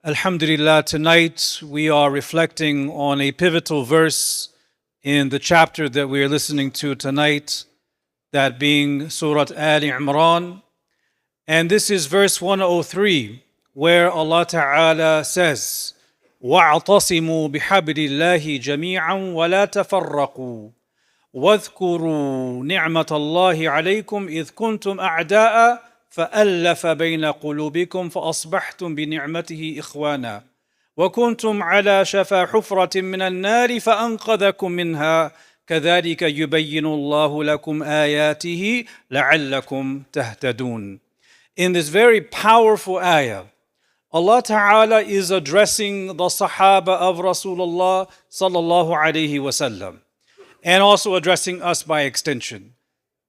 Alhamdulillah, tonight we are reflecting on a pivotal verse in the chapter that we are listening to tonight, that being Surah Ali Imran. And this is verse 103, where Allah Ta'ala says, وَاعْتَصِمُوا بِحَبْلِ اللَّهِ جَمِيعًا وَلَا تَفَرَّقُوا واذكروا نعمة الله عليكم إذ كنتم أعداء فألف بين قلوبكم فأصبحتم بنعمته إخوانا وكنتم على شفا حفرة من النار فأنقذكم منها كذلك يبين الله لكم آياته لعلكم تهتدون. In this very powerful ayah, Allah Ta'ala is addressing the Sahaba of Rasulullah sallallahu alayhi wasallam, and also addressing us by extension,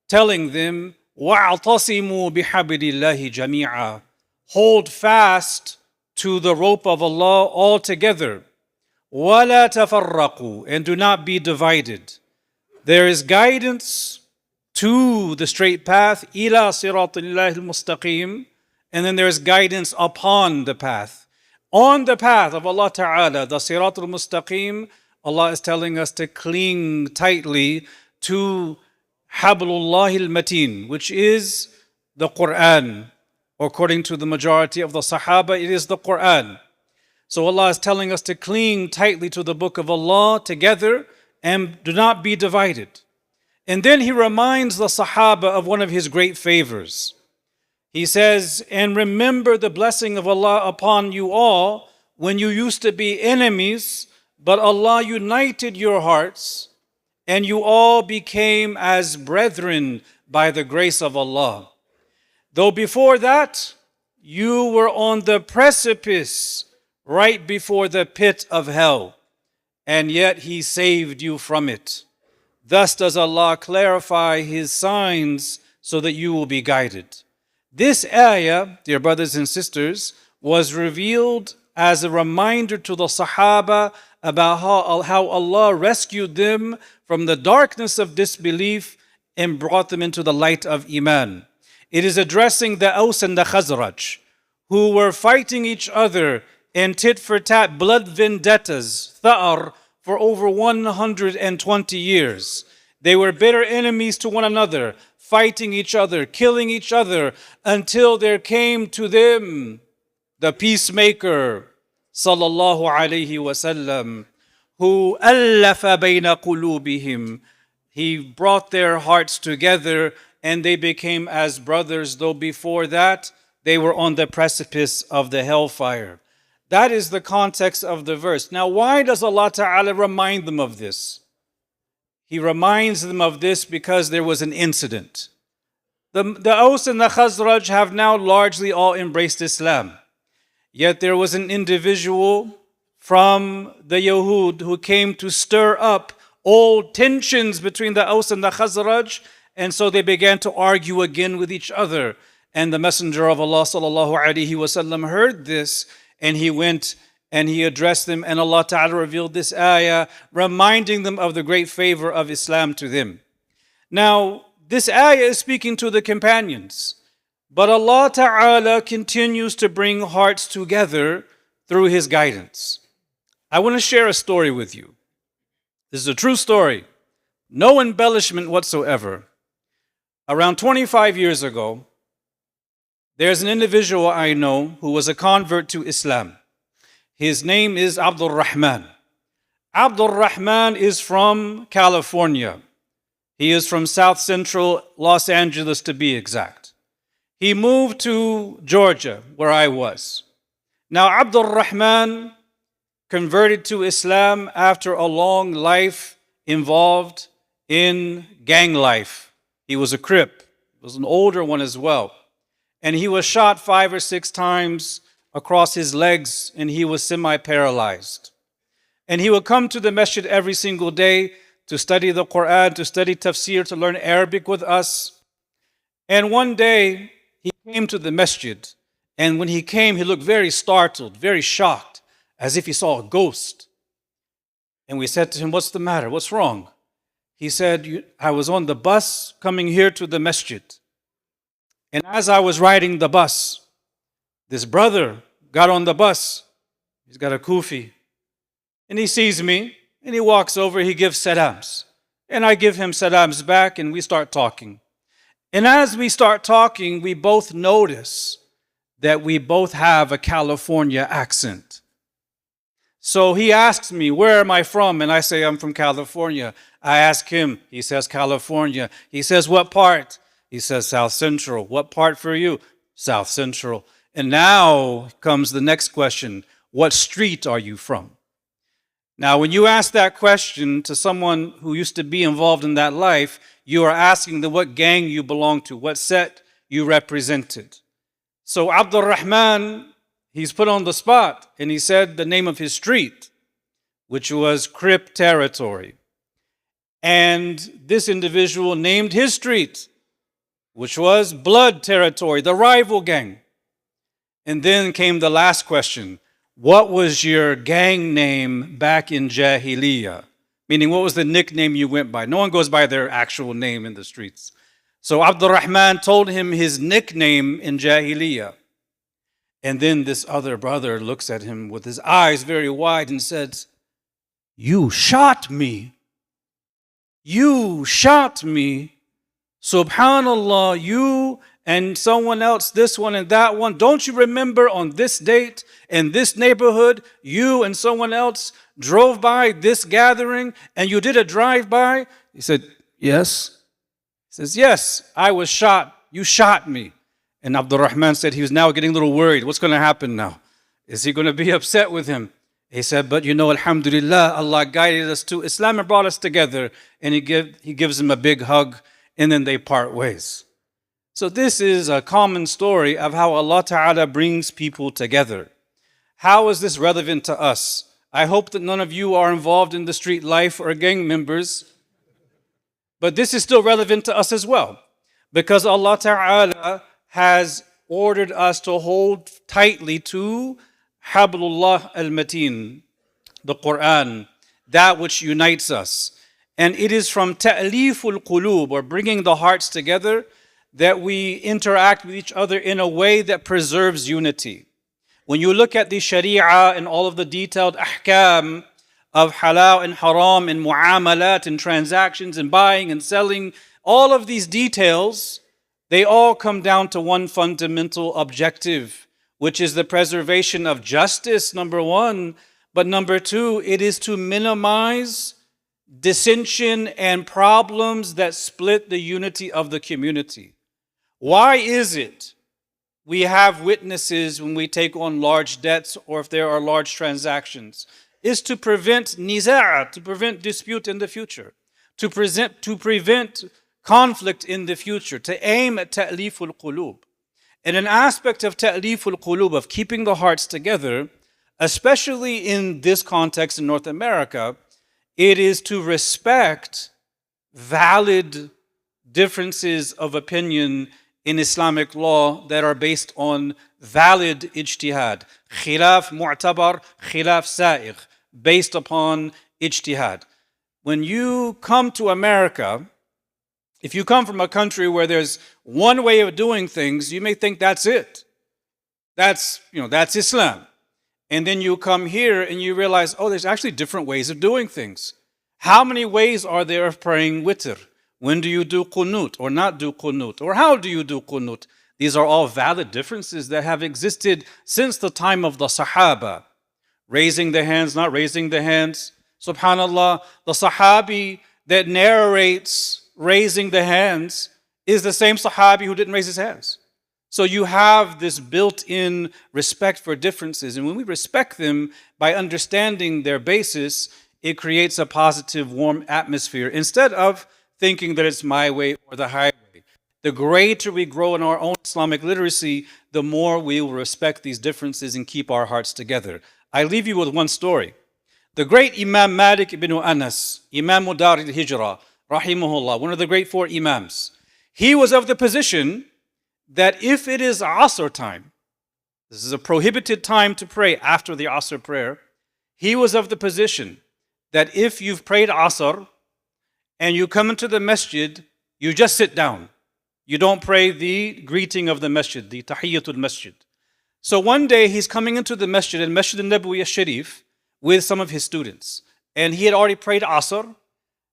telling them, وَاعْتَصِمُوا بِحَبْلِ اللَّهِ جَمِيعًا. Hold fast to the rope of Allah altogether. وَلَا تَفَرَّقُوا. And do not be divided. There is guidance to the straight path, إِلَى صِرَاطِ اللَّهِ الْمُسْتَقِيمِ. And then there is guidance upon the path. On the path of Allah Ta'ala, the Sirat al-Mustaqim, Allah is telling us to cling tightly to Hablullah al-Mateen, which is the Qur'an. According to the majority of the Sahaba, it is the Qur'an. So Allah is telling us to cling tightly to the book of Allah together and do not be divided. And then He reminds the Sahaba of one of His great favors. He says, and remember the blessing of Allah upon you all when you used to be enemies, but Allah united your hearts, and you all became as brethren by the grace of Allah. Though before that, you were on the precipice right before the pit of hell, and yet He saved you from it. Thus does Allah clarify His signs so that you will be guided. This ayah, dear brothers and sisters, was revealed as a reminder to the Sahaba about how Allah rescued them from the darkness of disbelief and brought them into the light of Iman. It is addressing the Aus and the Khazraj, who were fighting each other in tit for tat blood vendettas, tha'ar, for over 120 years. They were bitter enemies to one another, fighting each other, killing each other, until there came to them the peacemaker, sallallahu alayhi wasallam, who allafa bayna qulubihim. He brought their hearts together and they became as brothers, though before that they were on the precipice of the hellfire. That is the context of the verse. Now, why does Allah Ta'ala remind them of this? He reminds them of this because there was an incident. The Aus and the Khazraj have now largely all embraced Islam. Yet there was an individual from the Yahud who came to stir up old tensions between the Aus and the Khazraj, and so they began to argue again with each other. And the Messenger of Allah sallallahu alaihi wasallam heard this, and he went and he addressed them, and Allah Ta'ala revealed this ayah, reminding them of the great favor of Islam to them. Now, this ayah is speaking to the companions, but Allah Ta'ala continues to bring hearts together through His guidance. I want to share a story with you. This is a true story, no embellishment whatsoever. Around 25 years ago, there's an individual I know who was a convert to Islam. His name is Abdul Rahman. Abdul Rahman is from California. He is from South Central Los Angeles, to be exact. He moved to Georgia, where I was. Now, Abdul Rahman converted to Islam after a long life involved in gang life. He was a Crip. He was an older one as well. And he was shot 5 or 6 times across his legs, and he was semi-paralyzed. And he would come to the masjid every single day to study the Qur'an, to study tafsir, to learn Arabic with us. And one day, he came to the masjid, and when he came, he looked very startled, very shocked, as if he saw a ghost. And we said to him, "What's the matter? What's wrong?" He said, "I was on the bus coming here to the masjid. And as I was riding the bus, this brother got on the bus He's got a kufi. And he sees me, and he walks over, he gives salams. And I give him salams back, and we start talking. And as we start talking, we both notice that we both have a California accent. So he asks me, where am I from? And I say, I'm from California. I ask him, he says, California. He says, what part? He says, South Central. What part for you? South Central. And now comes the next question. What street are you from? Now, when you ask that question to someone who used to be involved in that life, you are asking them what gang you belong to, what set you represented. So Abdul Rahman, he's put on the spot, and he said the name of his street, which was Crip territory. And this individual named his street, which was Blood territory, the rival gang. And then came the last question. What was your gang name back in Jahiliyyah? Meaning, what was the nickname you went by? No one goes by their actual name in the streets. So Abdul Rahman told him his nickname in Jahiliyyah. And then this other brother looks at him with his eyes very wide and says, you shot me. You shot me. Subhanallah, you and someone else, this one and that one. Don't you remember on this date in this neighborhood, you and someone else drove by this gathering and you did a drive-by? He said, yes. He says, yes, I was shot. You shot me. And Abdul Rahman said he was now getting a little worried. What's going to happen now? Is he going to be upset with him? He said, but you know, alhamdulillah, Allah guided us to Islam and brought us together. And he gives him a big hug, and then they part ways. So this is a common story of how Allah Ta'ala brings people together. How is this relevant to us? I hope that none of you are involved in the street life or gang members, but this is still relevant to us as well, because Allah Ta'ala has ordered us to hold tightly to Hablullah al-Mateen, the Qur'an, that which unites us. And it is from ta'liful qulub, or bringing the hearts together, that we interact with each other in a way that preserves unity. When you look at the Sharia and all of the detailed ahkam of halal and haram and muamalat and transactions and buying and selling, all of these details, they all come down to one fundamental objective, which is the preservation of justice, number one. But number two, it is to minimize dissension and problems that split the unity of the community. Why is it we have witnesses when we take on large debts or if there are large transactions? Is to prevent niza'a, to prevent dispute in the future, to prevent conflict in the future, to aim at ta'liful qulub. And an aspect of ta'liful qulub, of keeping the hearts together, especially in this context in North America, it is to respect valid differences of opinion in Islamic law that are based on valid ijtihad. Khilaf mu'tabar, khilaf sa'igh, based upon ijtihad. When you come to America, if you come from a country where there's one way of doing things, you may think that's it. That's Islam. And then you come here and you realize, oh, there's actually different ways of doing things. How many ways are there of praying witr? When do you do qunut or not do qunut? Or how do you do qunut? These are all valid differences that have existed since the time of the Sahaba. Raising the hands, not raising the hands. Subhanallah, the Sahabi that narrates raising the hands is the same Sahabi who didn't raise his hands. So you have this built-in respect for differences. And when we respect them by understanding their basis, it creates a positive, warm atmosphere instead of thinking that it's my way or the highway. The greater we grow in our own Islamic literacy, the more we will respect these differences and keep our hearts together. I leave you with one story. The great Imam Malik ibn Anas, Imam Dar al-Hijrah, rahimahullah, one of the great four Imams, he was of the position that if it is Asr time, this is a prohibited time to pray after the Asr prayer, he was of the position that if you've prayed Asr and you come into the masjid, you just sit down. You don't pray the greeting of the masjid, the tahiyyatul masjid. So one day he's coming into the masjid, and Masjid al-Nabawi al-Sharif, with some of his students. And he had already prayed Asr.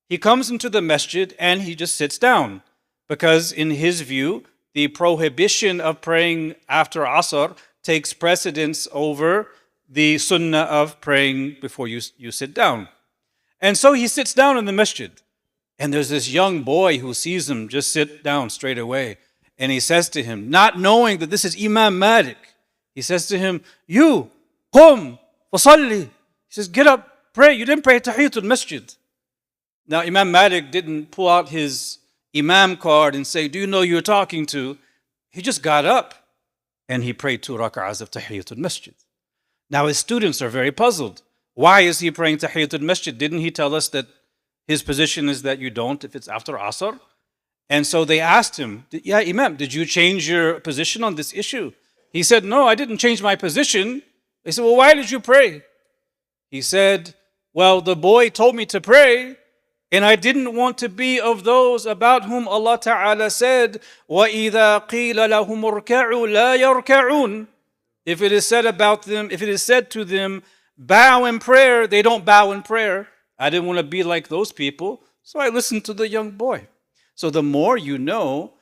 He comes into the masjid and he just sits down. Because in his view, the prohibition of praying after Asr takes precedence over the sunnah of praying before you sit down. And so he sits down in the masjid. And there's this young boy who sees him just sit down straight away. And he says to him, not knowing that this is Imam Malik, he says to him, you, qum, fasalli. He says, get up, pray. You didn't pray Tahiyatul Masjid. Now Imam Malik didn't pull out his Imam card and say, do you know who you're talking to? He just got up and he prayed 2 rak'ahs of Tahiyatul Masjid. Now his students are very puzzled. Why is he praying Tahiyatul Masjid? Didn't he tell us that his position is that you don't if it's after Asr? And so they asked him, yeah, Imam, did you change your position on this issue? He said, no, I didn't change my position. They said, well, why did you pray? He said, well, the boy told me to pray, and I didn't want to be of those about whom Allah Ta'ala said, وَإِذَا قِيلَ لَهُمُ ارْكَعُوا لَا يَرْكَعُونَ. If it is said about them, if it is said to them, bow in prayer, they don't bow in prayer. I didn't want to be like those people, so I listened to the young boy. So the more you know,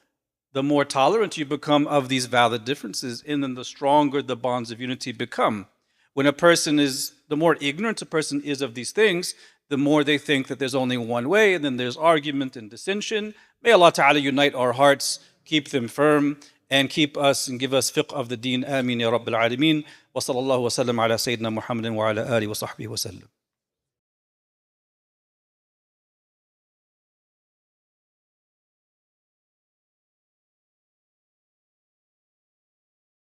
the more tolerant you become of these valid differences, and then the stronger the bonds of unity become. When a person is, the more ignorant a person is of these things, the more they think that there's only one way, and then there's argument and dissension. May Allah Ta'ala unite our hearts, keep them firm, and keep us and give us fiqh of the deen. Ameen ya Rabbil Alameen. Wa sallallahu wa sallam ala Sayyidina Muhammadin wa ala alihi wa sahbihi wa sallam.